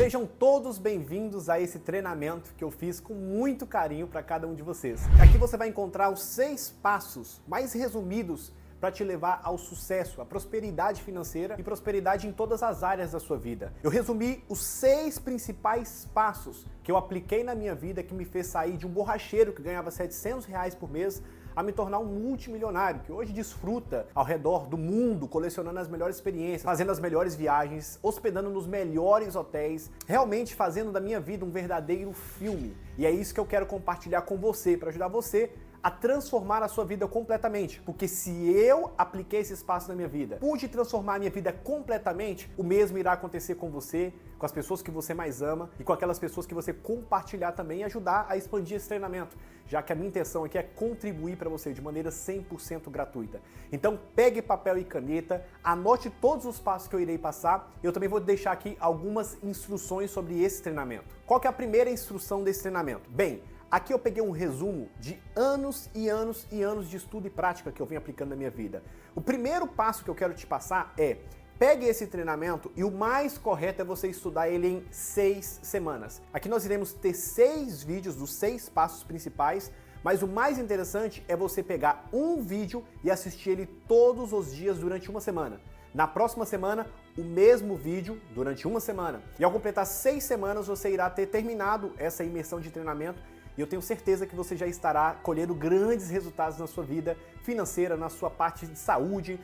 Sejam todos bem-vindos a esse treinamento que eu fiz com muito carinho para cada um de vocês. Aqui você vai encontrar os 6 passos mais resumidos para te levar ao sucesso, à prosperidade financeira e prosperidade em todas as áreas da sua vida. Eu resumi os 6 principais passos que eu apliquei na minha vida que me fez sair de um borracheiro que ganhava R$700 por mês a me tornar um multimilionário, que hoje desfruta ao redor do mundo, colecionando as melhores experiências, fazendo as melhores viagens, hospedando nos melhores hotéis, realmente fazendo da minha vida um verdadeiro filme. E é isso que eu quero compartilhar com você, para ajudar você a transformar a sua vida completamente. Porque se eu apliquei esses passos na minha vida, pude transformar a minha vida completamente, o mesmo irá acontecer com você, com as pessoas que você mais ama e com aquelas pessoas que você compartilhar também e ajudar a expandir esse treinamento, já que a minha intenção aqui é contribuir para você de maneira 100% gratuita. Então pegue papel e caneta, anote todos os passos que eu irei passar. Eu também vou deixar aqui algumas instruções sobre esse treinamento. Qual que é a primeira instrução desse treinamento? Bem, aqui eu peguei um resumo de anos e anos e anos de estudo e prática que eu venho aplicando na minha vida. O primeiro passo que eu quero te passar é: pegue esse treinamento e o mais correto é você estudar ele em 6 semanas. Aqui nós iremos ter 6 vídeos dos 6 passos principais, mas o mais interessante é você pegar um vídeo e assistir ele todos os dias durante uma semana. Na próxima semana, o mesmo vídeo durante uma semana. E ao completar 6 semanas, você irá ter terminado essa imersão de treinamento. E eu tenho certeza que você já estará colhendo grandes resultados na sua vida financeira, na sua parte de saúde,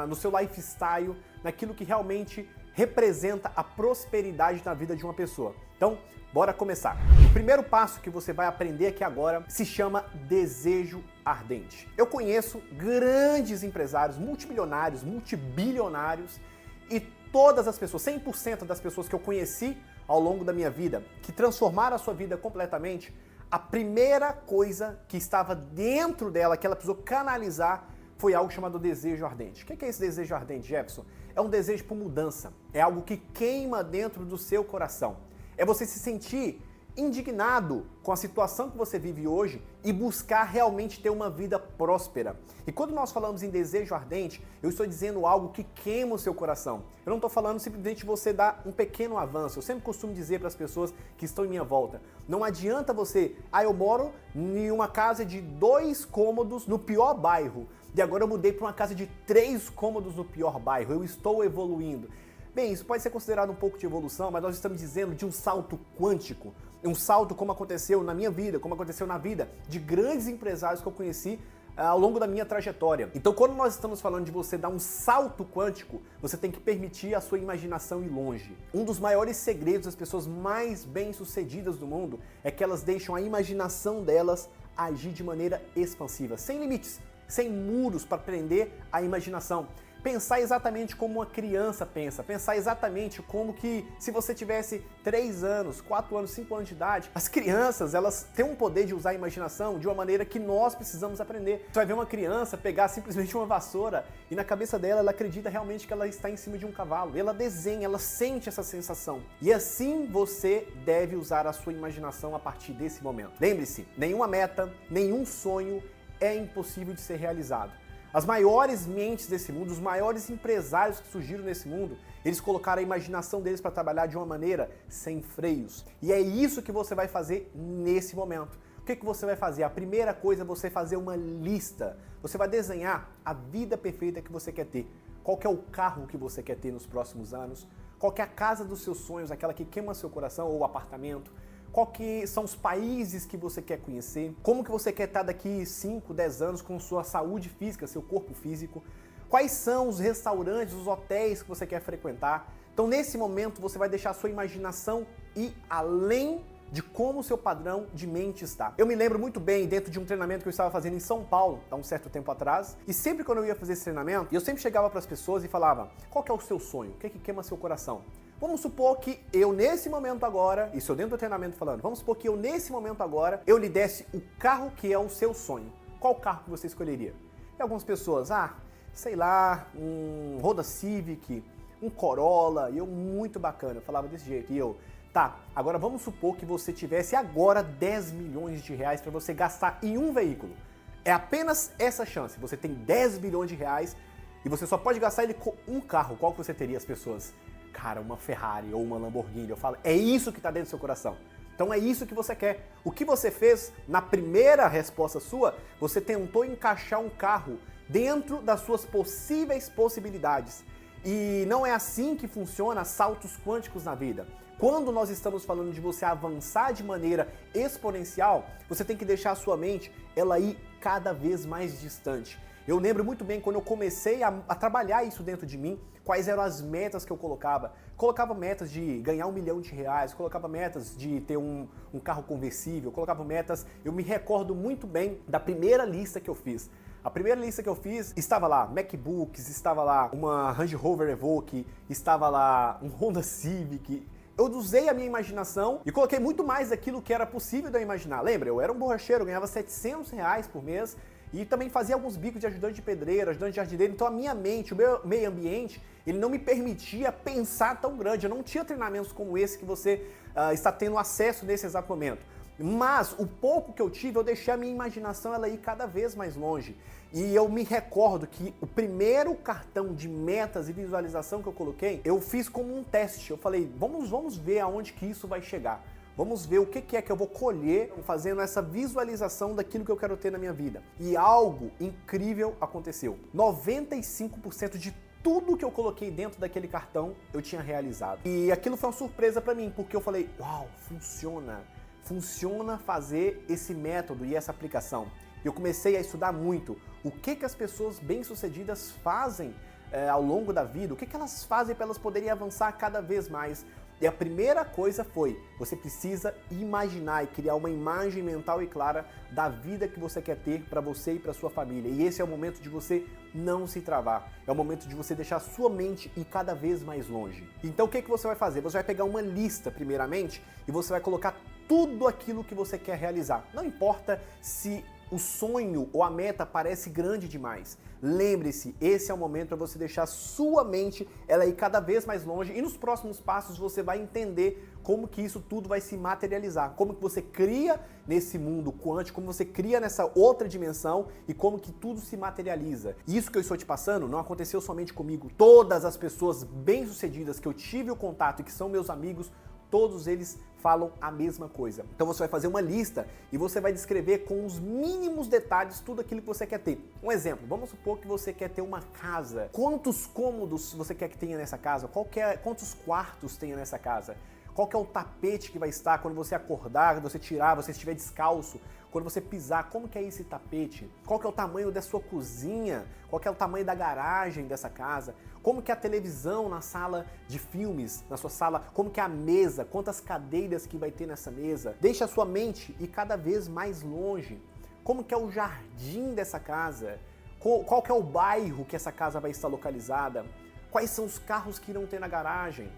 no seu lifestyle, naquilo que realmente representa a prosperidade na vida de uma pessoa. Então, bora começar. O primeiro passo que você vai aprender aqui agora se chama desejo ardente. Eu conheço grandes empresários, multimilionários, multibilionários e todas as pessoas, 100% das pessoas que eu conheci ao longo da minha vida, que transformaram a sua vida completamente, a primeira coisa que estava dentro dela, que ela precisou canalizar, foi algo chamado desejo ardente. O que é esse desejo ardente, Jefferson? É um desejo por mudança. É algo que queima dentro do seu coração. É você se sentir indignado com a situação que você vive hoje e buscar realmente ter uma vida próspera. E quando nós falamos em desejo ardente, eu estou dizendo algo que queima o seu coração. Eu não estou falando simplesmente de você dar um pequeno avanço. Eu sempre costumo dizer para as pessoas que estão em minha volta, não adianta você, eu moro em uma casa de 2 cômodos no pior bairro e agora eu mudei para uma casa de 3 cômodos no pior bairro, eu estou evoluindo. Bem, isso pode ser considerado um pouco de evolução, mas nós estamos dizendo de um salto quântico. Um salto como aconteceu na minha vida, como aconteceu na vida de grandes empresários que eu conheci ao longo da minha trajetória. Então, quando nós estamos falando de você dar um salto quântico, você tem que permitir a sua imaginação ir longe. Um dos maiores segredos das pessoas mais bem-sucedidas do mundo é que elas deixam a imaginação delas agir de maneira expansiva, sem limites, sem muros para prender a imaginação. Pensar exatamente como uma criança pensa, pensar exatamente como que se você tivesse 3 anos, 4 anos, 5 anos de idade, as crianças, elas têm um poder de usar a imaginação de uma maneira que nós precisamos aprender. Você vai ver uma criança pegar simplesmente uma vassoura e na cabeça dela ela acredita realmente que ela está em cima de um cavalo. Ela desenha, ela sente essa sensação. E assim você deve usar a sua imaginação a partir desse momento. Lembre-se, nenhuma meta, nenhum sonho é impossível de ser realizado. As maiores mentes desse mundo, os maiores empresários que surgiram nesse mundo, eles colocaram a imaginação deles para trabalhar de uma maneira sem freios. E é isso que você vai fazer nesse momento. O que você vai fazer? A primeira coisa é você fazer uma lista. Você vai desenhar a vida perfeita que você quer ter. Qual que é o carro que você quer ter nos próximos anos? Qual que é a casa dos seus sonhos, aquela que queima seu coração, ou o apartamento? Qual que são os países que você quer conhecer? Como que você quer estar daqui 5, 10 anos com sua saúde física, seu corpo físico? Quais são os restaurantes, os hotéis que você quer frequentar? Então, nesse momento, você vai deixar a sua imaginação ir além de como o seu padrão de mente está. Eu me lembro muito bem dentro de um treinamento que eu estava fazendo em São Paulo, há um certo tempo atrás, e sempre quando eu ia fazer esse treinamento, eu sempre chegava para as pessoas e falava: qual que é o seu sonho? O que é que queima seu coração? Vamos supor que eu nesse momento agora, isso eu dentro do treinamento falando, vamos supor que eu nesse momento agora, eu lhe desse o carro que é o seu sonho. Qual carro que você escolheria? E algumas pessoas, sei lá, um Honda Civic, um Corolla, e eu muito bacana, eu falava desse jeito, e eu, tá, agora vamos supor que você tivesse agora 10 milhões de reais para você gastar em um veículo. É apenas essa chance, você tem 10 bilhões de reais e você só pode gastar ele com um carro. Qual que você teria, as pessoas? cara, uma Ferrari ou uma Lamborghini. Eu falo, é isso que está dentro do seu coração. Então é isso que você quer. O que você fez na primeira resposta sua, você tentou encaixar um carro dentro das suas possíveis possibilidades. E não é assim que funciona saltos quânticos na vida. Quando nós estamos falando de você avançar de maneira exponencial, você tem que deixar a sua mente ela ir cada vez mais distante. Eu lembro muito bem quando eu comecei a trabalhar isso dentro de mim, quais eram as metas que eu colocava. Colocava metas de ganhar R$1 milhão, colocava metas de ter um carro conversível, colocava metas. Eu me recordo muito bem da primeira lista que eu fiz. A primeira lista que eu fiz, estava lá MacBooks, estava lá uma Range Rover Evoque, estava lá um Honda Civic. Eu usei a minha imaginação e coloquei muito mais daquilo que era possível de eu imaginar. Lembra, eu era um borracheiro, eu ganhava R$700 por mês e também fazia alguns bicos de ajudante de pedreiro, ajudante de jardineiro. Então a minha mente, o meu meio ambiente, ele não me permitia pensar tão grande. Eu não tinha treinamentos como esse que você está tendo acesso nesse exato momento. Mas o pouco que eu tive, eu deixei a minha imaginação ela ir cada vez mais longe. E eu me recordo que o primeiro cartão de metas e visualização que eu coloquei, eu fiz como um teste. Eu falei, vamos ver aonde que isso vai chegar. Vamos ver o que é que eu vou colher fazendo essa visualização daquilo que eu quero ter na minha vida. E algo incrível aconteceu. 95% de tudo que eu coloquei dentro daquele cartão, eu tinha realizado. E aquilo foi uma surpresa pra mim, porque eu falei, uau, funciona. Funciona fazer esse método e essa aplicação. Eu comecei a estudar muito o que as pessoas bem-sucedidas fazem ao longo da vida, o que elas fazem para elas poderem avançar cada vez mais. E a primeira coisa foi, você precisa imaginar e criar uma imagem mental e clara da vida que você quer ter para você e para sua família. E esse é o momento de você não se travar. É o momento de você deixar sua mente ir cada vez mais longe. Então o que você vai fazer? Você vai pegar uma lista primeiramente e você vai colocar tudo aquilo que você quer realizar. Não importa se o sonho ou a meta parece grande demais. Lembre-se, esse é o momento para você deixar sua mente ela ir cada vez mais longe e nos próximos passos você vai entender como que isso tudo vai se materializar, como que você cria nesse mundo quântico, como você cria nessa outra dimensão e como que tudo se materializa. Isso que eu estou te passando não aconteceu somente comigo. Todas as pessoas bem-sucedidas que eu tive o contato e que são meus amigos, todos eles falam a mesma coisa. Então você vai fazer uma lista e você vai descrever com os mínimos detalhes tudo aquilo que você quer ter. Um exemplo, vamos supor que você quer ter uma casa. Quantos cômodos você quer que tenha nessa casa? Quantos quartos tenha nessa casa? Qual que é o tapete que vai estar quando você acordar, você tirar, você estiver descalço, quando você pisar, como que é esse tapete? Qual que é o tamanho da sua cozinha? Qual que é o tamanho da garagem dessa casa? Como que é a televisão na sala de filmes, na sua sala? Como que é a mesa? Quantas cadeiras que vai ter nessa mesa? Deixe a sua mente ir cada vez mais longe. Como que é o jardim dessa casa? Qual que é o bairro que essa casa vai estar localizada? Quais são os carros que irão ter na garagem?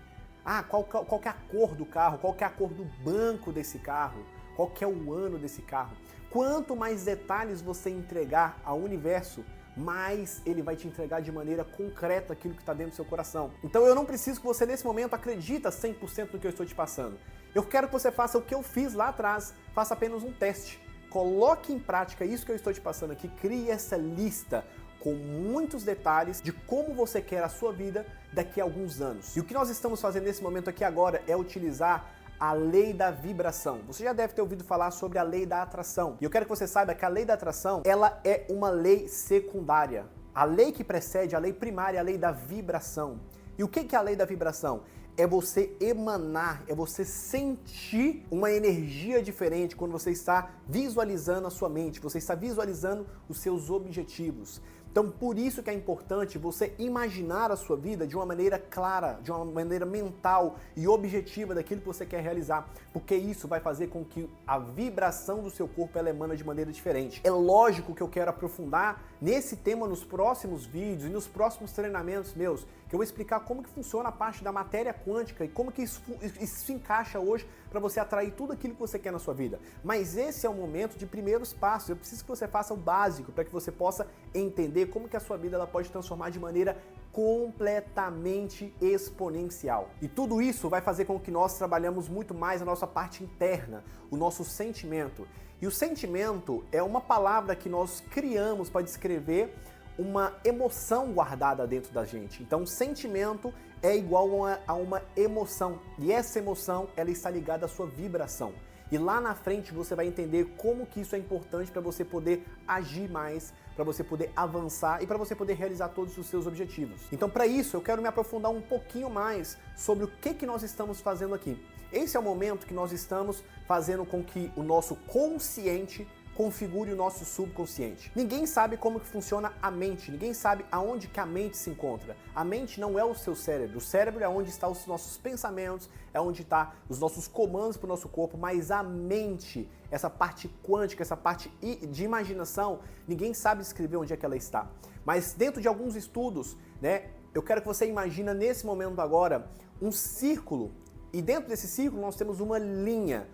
Qual que é a cor do carro? Qual que é a cor do banco desse carro? Qual que é o ano desse carro? Quanto mais detalhes você entregar ao universo, mais ele vai te entregar de maneira concreta aquilo que está dentro do seu coração. Então eu não preciso que você nesse momento acredita 100% no que eu estou te passando. Eu quero que você faça o que eu fiz lá atrás, faça apenas um teste. Coloque em prática isso que eu estou te passando aqui, crie essa lista com muitos detalhes de como você quer a sua vida daqui a alguns anos. E o que nós estamos fazendo nesse momento aqui agora é utilizar a lei da vibração. Você já deve ter ouvido falar sobre a lei da atração. E eu quero que você saiba que a lei da atração, ela é uma lei secundária. A lei que precede a lei primária é a lei da vibração. E o que é a lei da vibração? É você emanar, é você sentir uma energia diferente quando você está visualizando a sua mente, você está visualizando os seus objetivos. Então, por isso que é importante você imaginar a sua vida de uma maneira clara, de uma maneira mental e objetiva daquilo que você quer realizar, porque isso vai fazer com que a vibração do seu corpo ela emana de maneira diferente. É lógico que eu quero aprofundar nesse tema nos próximos vídeos e nos próximos treinamentos meus, que eu vou explicar como que funciona a parte da matéria quântica e como que isso se encaixa hoje para você atrair tudo aquilo que você quer na sua vida. Mas esse é o momento de primeiros passos. Eu preciso que você faça o básico para que você possa entender como que a sua vida ela pode transformar de maneira completamente exponencial. E tudo isso vai fazer com que nós trabalhamos muito mais a nossa parte interna, o nosso sentimento. E o sentimento é uma palavra que nós criamos para descrever uma emoção guardada dentro da gente. Então, sentimento é igual a uma emoção. E essa emoção, ela está ligada à sua vibração. E lá na frente você vai entender como que isso é importante para você poder agir mais, para você poder avançar e para você poder realizar todos os seus objetivos. Então, para isso, eu quero me aprofundar um pouquinho mais sobre o que nós estamos fazendo aqui. Esse é o momento que nós estamos fazendo com que o nosso consciente configure o nosso subconsciente. Ninguém sabe como que funciona a mente, ninguém sabe aonde que a mente se encontra. A mente não é o seu cérebro, o cérebro é onde estão os nossos pensamentos, é onde estão os nossos comandos para o nosso corpo, mas a mente, essa parte quântica, essa parte de imaginação, ninguém sabe descrever onde é que ela está. Mas dentro de alguns estudos, né, eu quero que você imagine nesse momento agora um círculo, e dentro desse círculo nós temos uma linha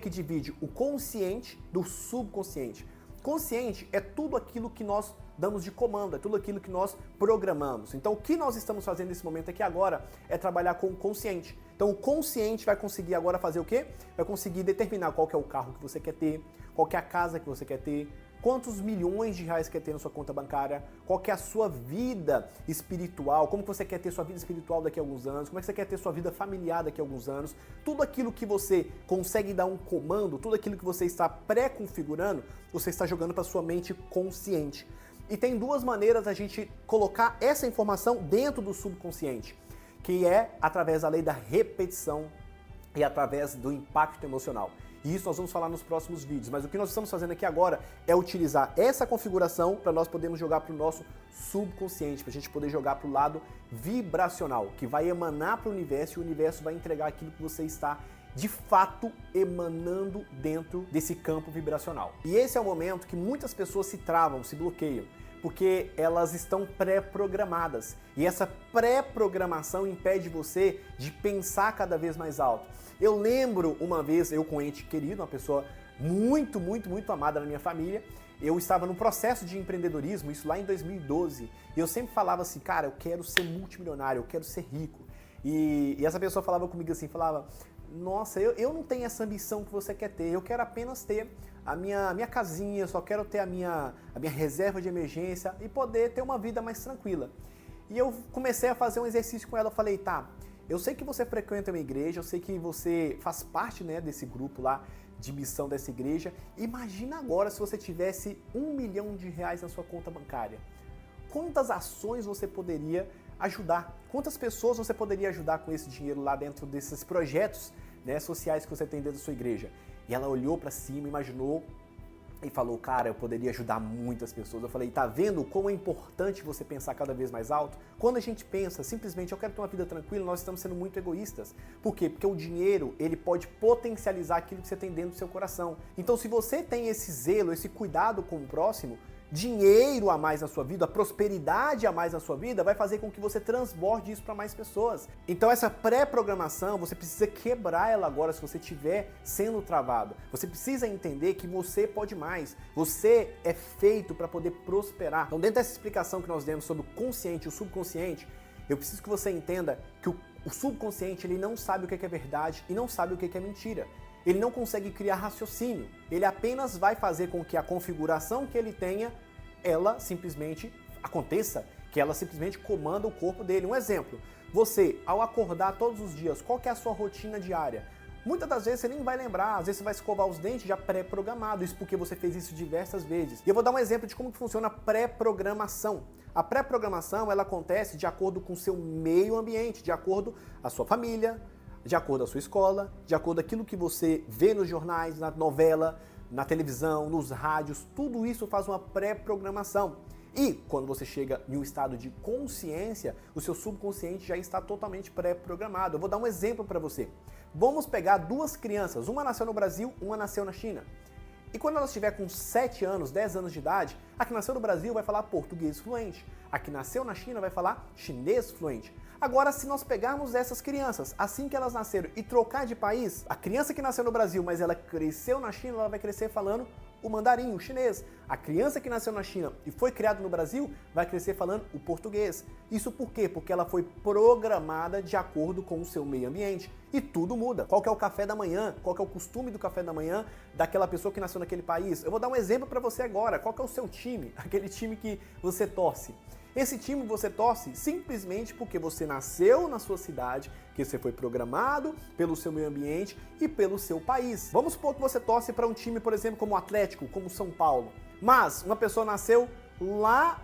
que divide o consciente do subconsciente. Consciente é tudo aquilo que nós damos de comando, é tudo aquilo que nós programamos. Então o que nós estamos fazendo nesse momento aqui agora é trabalhar com o consciente. Então o consciente vai conseguir agora fazer o quê? Vai conseguir determinar qual que é o carro que você quer ter, qual que é a casa que você quer ter, quantos milhões de reais quer ter na sua conta bancária, qual que é a sua vida espiritual, como que você quer ter sua vida espiritual daqui a alguns anos, como é que você quer ter sua vida familiar daqui a alguns anos, tudo aquilo que você consegue dar um comando, tudo aquilo que você está pré-configurando, você está jogando para sua mente consciente. E tem duas maneiras da gente colocar essa informação dentro do subconsciente, que é através da lei da repetição e através do impacto emocional. E isso nós vamos falar nos próximos vídeos, mas o que nós estamos fazendo aqui agora é utilizar essa configuração para nós podermos jogar para o nosso subconsciente, para a gente poder jogar para o lado vibracional, que vai emanar para o universo e o universo vai entregar aquilo que você está de fato emanando dentro desse campo vibracional. E esse é o momento que muitas pessoas se travam, se bloqueiam, porque elas estão pré-programadas. E essa pré-programação impede você de pensar cada vez mais alto. Eu lembro uma vez, eu com um ente querido, uma pessoa muito amada na minha família, eu estava no processo de empreendedorismo, isso lá em 2012, e eu sempre falava assim, cara, eu quero ser multimilionário, eu quero ser rico. E essa pessoa falava comigo assim, falava, nossa, eu não tenho essa ambição que você quer ter, eu quero apenas ter a minha casinha, só quero ter a minha reserva de emergência e poder ter uma vida mais tranquila. E eu comecei a fazer um exercício com ela, eu falei, tá, eu sei que você frequenta uma igreja, eu sei que você faz parte, né, desse grupo lá de missão dessa igreja. Imagina agora se você tivesse R$ 1 milhão na sua conta bancária. Quantas ações você poderia ajudar? Quantas pessoas você poderia ajudar com esse dinheiro lá dentro desses projetos, né, sociais que você tem dentro da sua igreja? E ela olhou para cima, imaginou e falou, cara, eu poderia ajudar muitas pessoas. Eu falei, tá vendo como é importante você pensar cada vez mais alto? Quando a gente pensa simplesmente, eu quero ter uma vida tranquila, nós estamos sendo muito egoístas. Por quê? Porque o dinheiro, ele pode potencializar aquilo que você tem dentro do seu coração. Então, se você tem esse zelo, esse cuidado com o próximo, dinheiro a mais na sua vida, a prosperidade a mais na sua vida, vai fazer com que você transborde isso para mais pessoas. Então essa pré-programação, você precisa quebrar ela agora se você estiver sendo travado. Você precisa entender que você pode mais. Você é feito para poder prosperar. Então dentro dessa explicação que nós demos sobre o consciente e o subconsciente, eu preciso que você entenda que o subconsciente ele não sabe o que é verdade e não sabe o que é mentira. Ele não consegue criar raciocínio, ele apenas vai fazer com que a configuração que ele tenha, ela simplesmente aconteça, que ela simplesmente comanda o corpo dele. Um exemplo, você, ao acordar todos os dias, qual que é a sua rotina diária? Muitas das vezes você nem vai lembrar, às vezes você vai escovar os dentes já pré-programado, isso porque você fez isso diversas vezes. E eu vou dar um exemplo de como que funciona a pré-programação. A pré-programação, ela acontece de acordo com o seu meio ambiente, de acordo com a sua família, de acordo com a sua escola, de acordo com aquilo que você vê nos jornais, na novela, na televisão, nos rádios, tudo isso faz uma pré-programação. E quando você chega em um estado de consciência, o seu subconsciente já está totalmente pré-programado. Eu vou dar um exemplo para você. Vamos pegar duas crianças, uma nasceu no Brasil, uma nasceu na China. E quando ela estiver com 7 anos, 10 anos de idade, a que nasceu no Brasil vai falar português fluente, a que nasceu na China vai falar chinês fluente. Agora, se nós pegarmos essas crianças, assim que elas nasceram, e trocar de país, a criança que nasceu no Brasil, mas ela cresceu na China, ela vai crescer falando o mandarim, o chinês. A criança que nasceu na China e foi criada no Brasil, vai crescer falando o português. Isso por quê? Porque ela foi programada de acordo com o seu meio ambiente. E tudo muda. Qual que é o café da manhã? Qual que é o costume do café da manhã daquela pessoa que nasceu naquele país? Eu vou dar um exemplo para você agora. Qual que é o seu time? Aquele time que você torce. Esse time você torce simplesmente porque você nasceu na sua cidade, que você foi programado pelo seu meio ambiente e pelo seu país. Vamos supor que você torce para um time, por exemplo, como o Atlético, como o São Paulo. Mas uma pessoa nasceu lá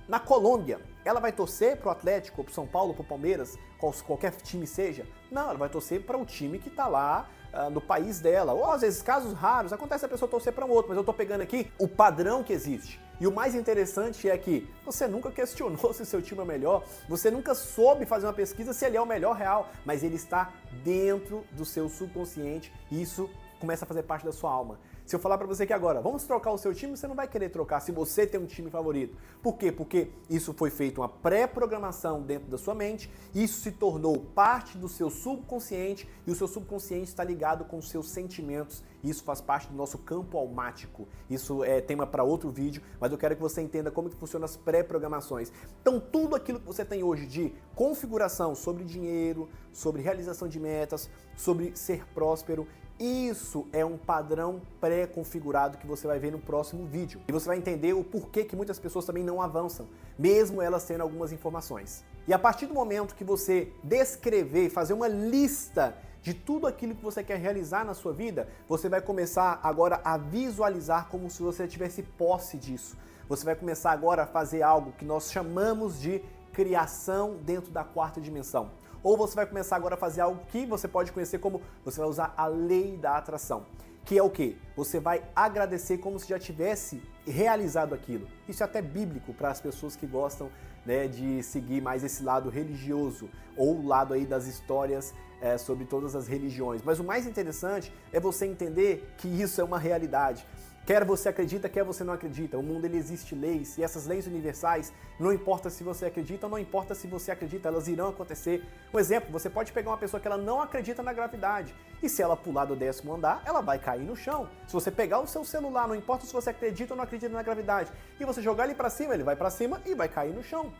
na Colômbia. Ela vai torcer para o Atlético, para o São Paulo, para o Palmeiras, qualquer time seja? Não, ela vai torcer para o time que está lá no país dela. Ou às vezes, casos raros, acontece a pessoa torcer para um outro, mas eu estou pegando aqui o padrão que existe. E o mais interessante é que você nunca questionou se o seu time é melhor, você nunca soube fazer uma pesquisa se ele é o melhor real, mas ele está dentro do seu subconsciente e isso começa a fazer parte da sua alma. Se eu falar pra você que agora, vamos trocar o seu time, você não vai querer trocar se você tem um time favorito. Por quê? Porque isso foi feito uma pré-programação dentro da sua mente, isso se tornou parte do seu subconsciente e o seu subconsciente está ligado com os seus sentimentos. Isso faz parte do nosso campo almático. Isso é tema para outro vídeo, mas eu quero que você entenda como que funcionam as pré-programações. Então tudo aquilo que você tem hoje de configuração sobre dinheiro, sobre realização de metas, sobre ser próspero, isso é um padrão pré-configurado que você vai ver no próximo vídeo. E você vai entender o porquê que muitas pessoas também não avançam, mesmo elas tendo algumas informações. E a partir do momento que você descrever, fazer uma lista de tudo aquilo que você quer realizar na sua vida, você vai começar agora a visualizar como se você tivesse posse disso. Você vai começar agora a fazer algo que nós chamamos de criação dentro da quarta dimensão. Ou você vai começar agora a fazer algo que você pode conhecer como, você vai usar a lei da atração. Que é o quê? Você vai agradecer como se já tivesse realizado aquilo. Isso é até bíblico para as pessoas que gostam, né, de seguir mais esse lado religioso, ou o lado aí das histórias sobre todas as religiões. Mas o mais interessante é você entender que isso é uma realidade. Quer você acredita, quer você não acredita. O mundo ele existe leis e essas leis universais, não importa se você acredita ou não importa se você acredita, elas irão acontecer. Um exemplo, você pode pegar uma pessoa que ela não acredita na gravidade e se ela pular do 10º andar, ela vai cair no chão. Se você pegar o seu celular, não importa se você acredita ou não acredita na gravidade, e você jogar ele para cima, ele vai para cima e vai cair no chão.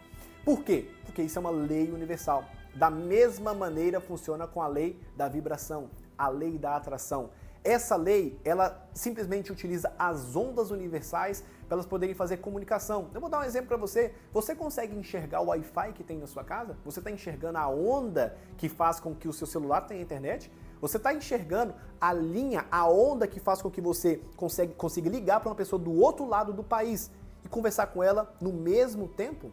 Por quê? Porque isso é uma lei universal. Da mesma maneira funciona com a lei da vibração, a lei da atração. Essa lei, ela simplesmente utiliza as ondas universais para elas poderem fazer comunicação. Eu vou dar um exemplo para você. Você consegue enxergar o Wi-Fi que tem na sua casa? Você está enxergando a onda que faz com que o seu celular tenha internet? Você está enxergando a linha, a onda que faz com que você consiga ligar para uma pessoa do outro lado do país e conversar com ela no mesmo tempo?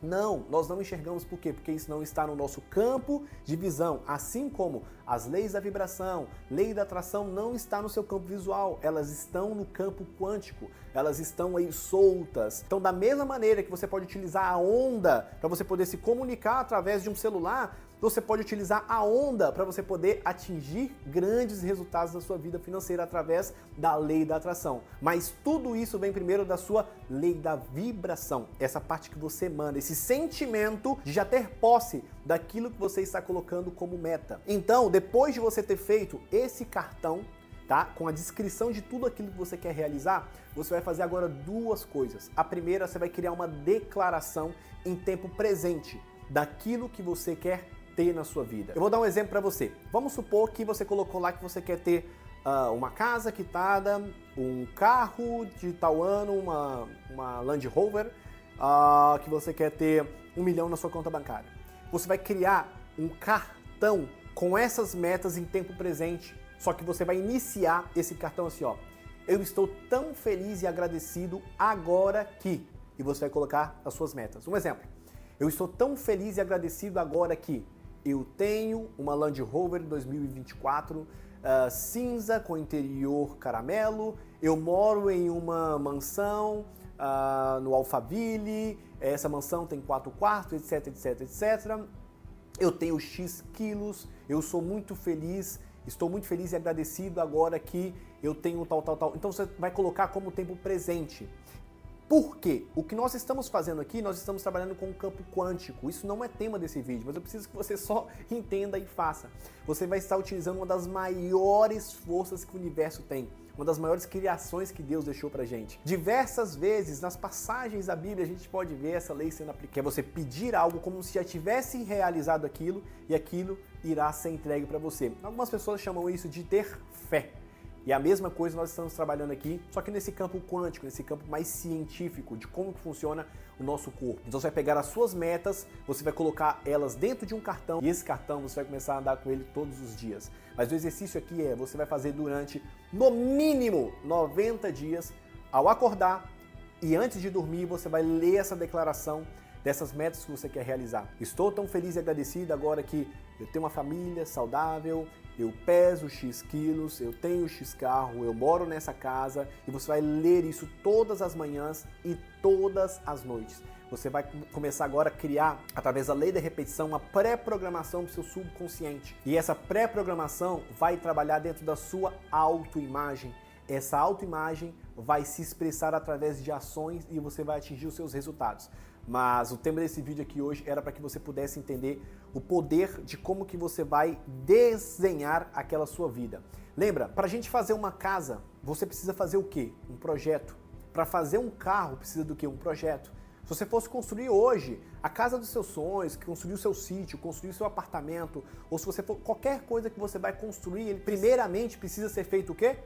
Não, nós não enxergamos por quê? Porque isso não está no nosso campo de visão, assim como as leis da vibração, lei da atração não está no seu campo visual, elas estão no campo quântico, elas estão aí soltas. Então, da mesma maneira que você pode utilizar a onda para você poder se comunicar através de um celular, você pode utilizar a onda para você poder atingir grandes resultados na sua vida financeira através da lei da atração. Mas tudo isso vem primeiro da sua lei da vibração, essa parte que você manda, esse sentimento de já ter posse daquilo que você está colocando como meta. Então, depois de você ter feito esse cartão, tá? Com a descrição de tudo aquilo que você quer realizar, você vai fazer agora duas coisas. A primeira, você vai criar uma declaração em tempo presente daquilo que você quer ter na sua vida. Eu vou dar um exemplo para você. Vamos supor que você colocou lá que você quer ter uma casa quitada, um carro de tal ano, uma Land Rover, que você quer ter 1 milhão na sua conta bancária. Você vai criar um cartão com essas metas em tempo presente, só que você vai iniciar esse cartão assim, ó. Eu estou tão feliz e agradecido agora que... E você vai colocar as suas metas. Um exemplo. Eu estou tão feliz e agradecido agora que eu tenho uma Land Rover 2024 cinza com interior caramelo, eu moro em uma mansão no Alphaville, essa mansão tem 4 quartos, etc, etc, etc. Eu tenho X quilos, eu sou muito feliz, estou muito feliz e agradecido agora que eu tenho tal. Então você vai colocar como tempo presente. Por quê? O que nós estamos fazendo aqui, nós estamos trabalhando com o campo quântico. Isso não é tema desse vídeo, mas eu preciso que você só entenda e faça. Você vai estar utilizando uma das maiores forças que o universo tem. Uma das maiores criações que Deus deixou pra gente. Diversas vezes, nas passagens da Bíblia, a gente pode ver essa lei sendo aplicada. Que é você pedir algo como se já tivesse realizado aquilo e aquilo irá ser entregue para você. Algumas pessoas chamam isso de ter fé. E a mesma coisa nós estamos trabalhando aqui, só que nesse campo quântico, nesse campo mais científico de como que funciona o nosso corpo. Então você vai pegar as suas metas, você vai colocar elas dentro de um cartão e esse cartão você vai começar a andar com ele todos os dias. Mas o exercício aqui você vai fazer durante, no mínimo, 90 dias ao acordar e antes de dormir você vai ler essa declaração dessas metas que você quer realizar. Estou tão feliz e agradecido agora que eu tenho uma família saudável, eu peso X quilos, eu tenho X carro, eu moro nessa casa, e você vai ler isso todas as manhãs e todas as noites. Você vai começar agora a criar, através da lei da repetição, uma pré-programação para o seu subconsciente. E essa pré-programação vai trabalhar dentro da sua autoimagem. Essa autoimagem vai se expressar através de ações e você vai atingir os seus resultados. Mas o tema desse vídeo aqui hoje era para que você pudesse entender o poder de como que você vai desenhar aquela sua vida. Lembra, para a gente fazer uma casa, você precisa fazer o quê? Um projeto. Para fazer um carro, precisa do quê? Um projeto. Se você fosse construir hoje a casa dos seus sonhos, construir o seu sítio, construir o seu apartamento, ou se você for qualquer coisa que você vai construir, ele primeiramente precisa ser feito o quê?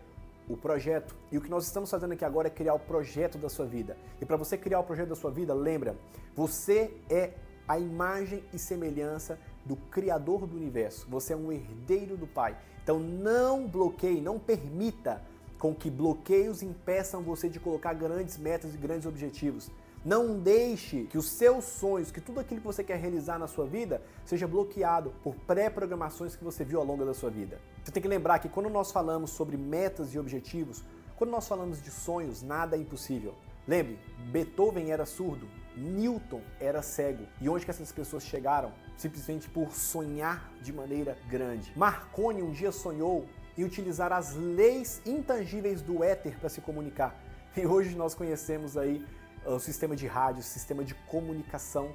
O projeto. E o que nós estamos fazendo aqui agora é criar o projeto da sua vida. E para você criar o projeto da sua vida, lembra, você é a imagem e semelhança do Criador do Universo. Você é um herdeiro do Pai. Então não bloqueie, não permita com que bloqueios impeçam você de colocar grandes metas e grandes objetivos. Não deixe que os seus sonhos, que tudo aquilo que você quer realizar na sua vida, seja bloqueado por pré-programações que você viu ao longo da sua vida. Você tem que lembrar que quando nós falamos sobre metas e objetivos, quando nós falamos de sonhos, nada é impossível. Lembre, Beethoven era surdo, Newton era cego. E onde que essas pessoas chegaram? Simplesmente por sonhar de maneira grande. Marconi um dia sonhou em utilizar as leis intangíveis do éter para se comunicar. E hoje nós conhecemos aí o sistema de rádio, o sistema de comunicação,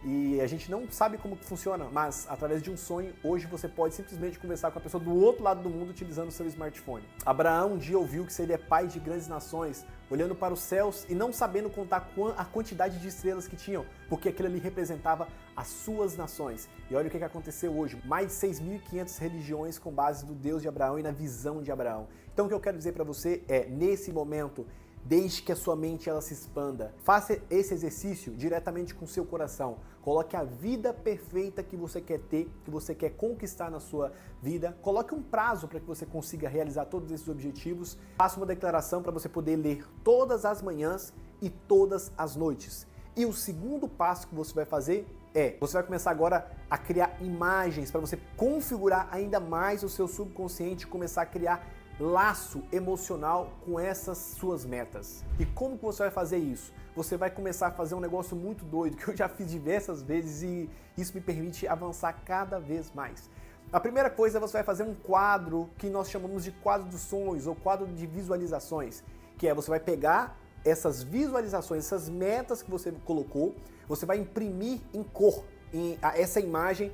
e a gente não sabe como que funciona, mas através de um sonho, hoje você pode simplesmente conversar com a pessoa do outro lado do mundo utilizando o seu smartphone. Abraão um dia ouviu que seria pai de grandes nações, olhando para os céus e não sabendo contar a quantidade de estrelas que tinham, porque aquilo ali representava as suas nações. E olha o que aconteceu hoje, mais de 6.500 religiões com base do Deus de Abraão e na visão de Abraão. Então o que eu quero dizer para você é, nesse momento, deixe que a sua mente ela se expanda. Faça esse exercício diretamente com o seu coração. Coloque a vida perfeita que você quer ter, que você quer conquistar na sua vida. Coloque um prazo para que você consiga realizar todos esses objetivos. Faça uma declaração para você poder ler todas as manhãs e todas as noites. E o segundo passo que você vai fazer você vai começar agora a criar imagens para você configurar ainda mais o seu subconsciente e começar a criar laço emocional com essas suas metas. E como que você vai fazer isso? Você vai começar a fazer um negócio muito doido, que eu já fiz diversas vezes e isso me permite avançar cada vez mais. A primeira coisa, você vai fazer um quadro que nós chamamos de quadro dos sonhos ou quadro de visualizações, que é você vai pegar essas visualizações, essas metas que você colocou, você vai imprimir em cor essa imagem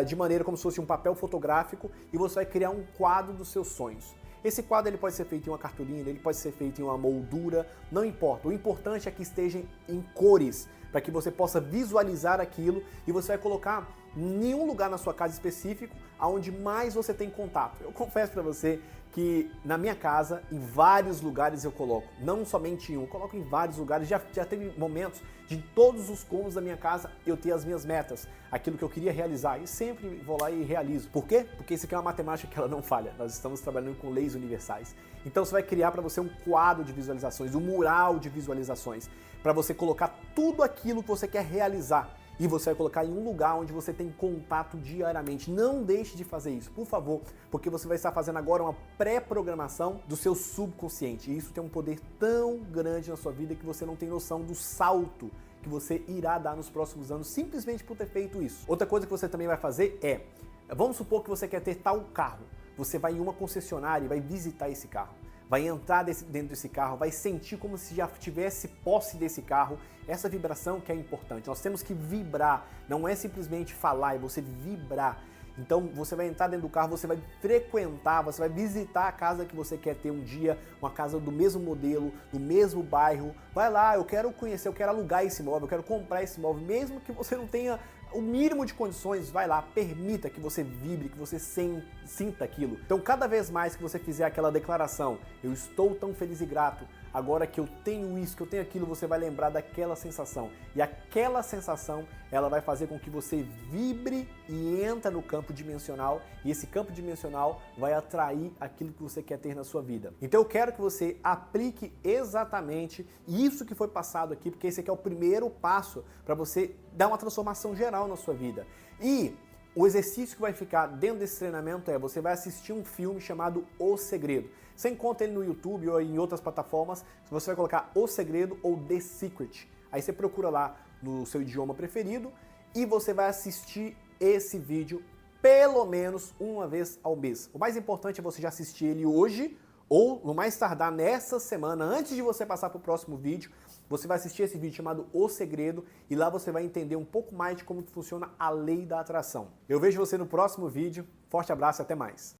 de maneira como se fosse um papel fotográfico e você vai criar um quadro dos seus sonhos. Esse quadro ele pode ser feito em uma cartolina, ele pode ser feito em uma moldura, não importa. O importante é que esteja em cores, para que você possa visualizar aquilo e você vai colocar em um lugar na sua casa específico aonde mais você tem contato. Eu confesso para você que na minha casa, em vários lugares eu coloco, não somente em um, eu coloco em vários lugares. Já teve momentos de todos os cômodos da minha casa eu ter as minhas metas, aquilo que eu queria realizar, e sempre vou lá e realizo. Por quê? Porque isso aqui é uma matemática que ela não falha, nós estamos trabalhando com leis universais. Então você vai criar para você um quadro de visualizações, um mural de visualizações, para você colocar tudo aquilo que você quer realizar. E você vai colocar em um lugar onde você tem contato diariamente. Não deixe de fazer isso, por favor, porque você vai estar fazendo agora uma pré-programação do seu subconsciente. E isso tem um poder tão grande na sua vida que você não tem noção do salto que você irá dar nos próximos anos simplesmente por ter feito isso. Outra coisa que você também vai fazer vamos supor que você quer ter tal carro. Você vai em uma concessionária e vai visitar esse carro. Vai entrar dentro desse carro, vai sentir como se já tivesse posse desse carro. Essa vibração que é importante. Nós temos que vibrar, não é simplesmente falar, é você vibrar. Então você vai entrar dentro do carro, você vai frequentar, você vai visitar a casa que você quer ter um dia, uma casa do mesmo modelo, do mesmo bairro. Vai lá, eu quero conhecer, eu quero alugar esse imóvel, eu quero comprar esse imóvel, mesmo que você não tenha o mínimo de condições, vai lá, permita que você vibre, que você sinta aquilo. Então, cada vez mais que você fizer aquela declaração, eu estou tão feliz e grato, agora que eu tenho isso, que eu tenho aquilo, você vai lembrar daquela sensação. E aquela sensação, ela vai fazer com que você vibre e entra no campo dimensional, e esse campo dimensional vai atrair aquilo que você quer ter na sua vida. Então, eu quero que você aplique exatamente isso que foi passado aqui, porque esse aqui é o primeiro passo para você dar uma transformação geral na sua vida. E o exercício que vai ficar dentro desse treinamento é, você vai assistir um filme chamado O Segredo. Você encontra ele no YouTube ou em outras plataformas, você vai colocar O Segredo ou The Secret. Aí você procura lá no seu idioma preferido e você vai assistir esse vídeo pelo menos uma vez ao mês. O mais importante é você já assistir ele hoje, ou no mais tardar nessa semana, antes de você passar para o próximo vídeo, você vai assistir esse vídeo chamado O Segredo e lá você vai entender um pouco mais de como funciona a lei da atração. Eu vejo você no próximo vídeo. Forte abraço e até mais.